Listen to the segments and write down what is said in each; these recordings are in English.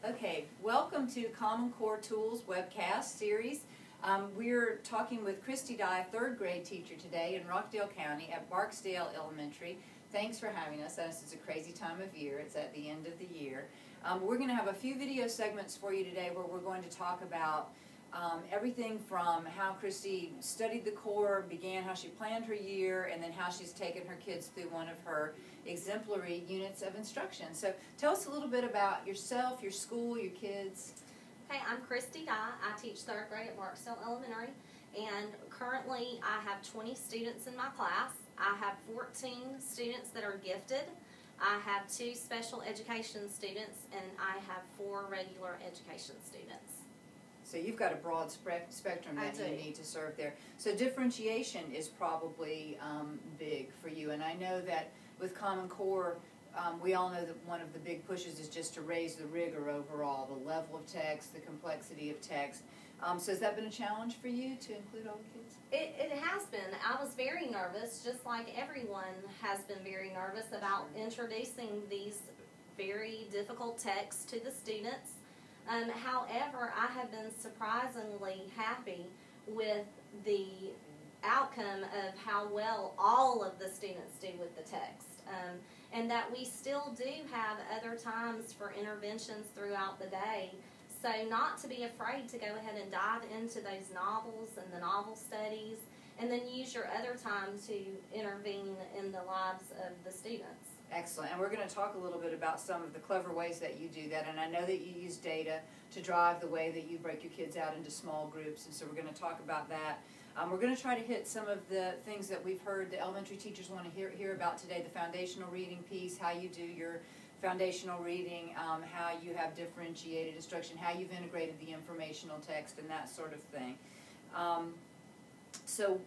Okay, welcome to Common Core Tools webcast series. We're talking with Christy Dye, third grade teacher today in Rockdale County at Barksdale Elementary. Thanks for having us. This is a crazy time of year. It's at the end of the year. We're going to have a few video segments for you today where we're going to talk about everything from how Christy studied the core, began how she planned her year, and then how she's taken her kids through one of her exemplary units of instruction. So tell us a little bit about yourself, your school, your kids. Okay, I'm Christy Dye. I teach third grade at Barksdale Elementary, and currently I have 20 students in my class. I have 14 students that are gifted. I have 2 special education students, and I have 4 regular education students. So you've got a broad spectrum that you need to serve there. So differentiation is probably big for you, and I know that with Common Core, we all know that one of the big pushes is just to raise the rigor overall, the level of text, the complexity of text. So has that been a challenge for you to include all the kids? It has been. I was very nervous, just like everyone has been very nervous about introducing these very difficult texts to the students. However, I have been surprisingly happy with the outcome of how well all of the students do with the text. And that we still do have other times for interventions throughout the day. So not to be afraid to go ahead and dive into those novels and the novel studies, and then use your other time to intervene in the lives of the students. Excellent. And we're going to talk a little bit about some of the clever ways that you do that. And I know that you use data to drive the way that you break your kids out into small groups. And so we're going to talk about that. We're going to try to hit some of the things that we've heard the elementary teachers want to hear about today, the foundational reading piece, how you do your foundational reading, how you have differentiated instruction, how you've integrated the informational text, and that sort of thing. So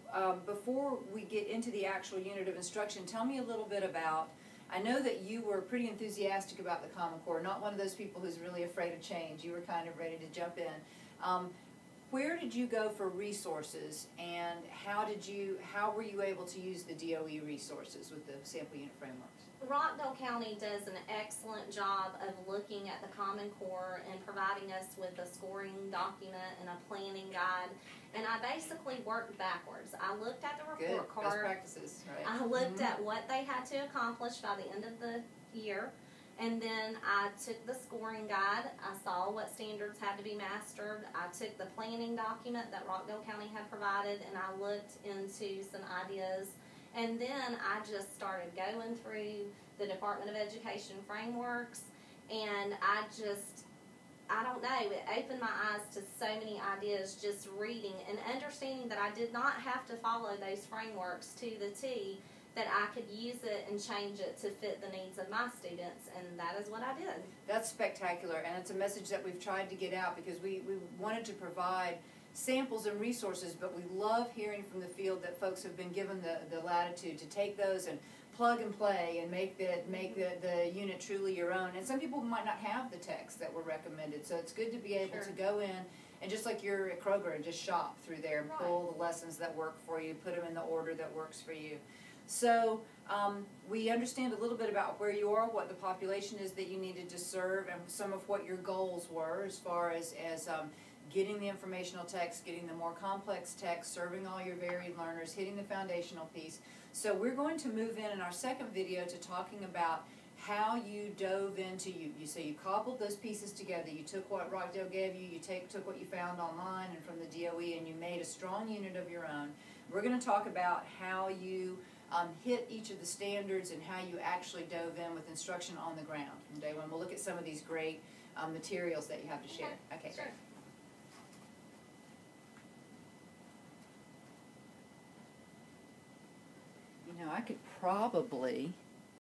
before we get into the actual unit of instruction, tell me a little bit about, I know that you were pretty enthusiastic about the Common Core, not one of those people who's really afraid of change. You were kind of ready to jump in. Where did you go for resources, and how were you able to use the DOE resources with the sample unit frameworks? Rockdale County does an excellent job of looking at the Common Core and providing us with a scoring document and a planning guide. And I basically worked backwards. I looked at the report card. Best practices, right? I looked at what they had to accomplish by the end of the year. And then I took the scoring guide. I saw what standards had to be mastered. I took the planning document that Rockdale County had provided, and I looked into some ideas. And then I just started going through the Department of Education frameworks, and I don't know, it opened my eyes to so many ideas just reading and understanding that I did not have to follow those frameworks to the T, that I could use it and change it to fit the needs of my students, and that is what I did. That's spectacular, and it's a message that we've tried to get out because we wanted to provide samples and resources, but we love hearing from the field that folks have been given the latitude to take those and plug and play and make the unit truly your own. And some people might not have the texts that were recommended, so it's good to be able to go in and just like you're at Kroger and just shop through there and pull the lessons that work for you, put them in the order that works for you. So we understand a little bit about where you are, what the population is that you needed to serve, and some of what your goals were as far as getting the informational text, getting the more complex text, serving all your varied learners, hitting the foundational piece. So we're going to move in our second video to talking about how you dove into so you cobbled those pieces together. You took what Rockdale gave you, you took what you found online and from the DOE, and you made a strong unit of your own. We're going to talk about how you hit each of the standards and how you actually dove in with instruction on the ground from day one. We'll look at some of these great materials that you have to share. Okay, sure. You know, I could probably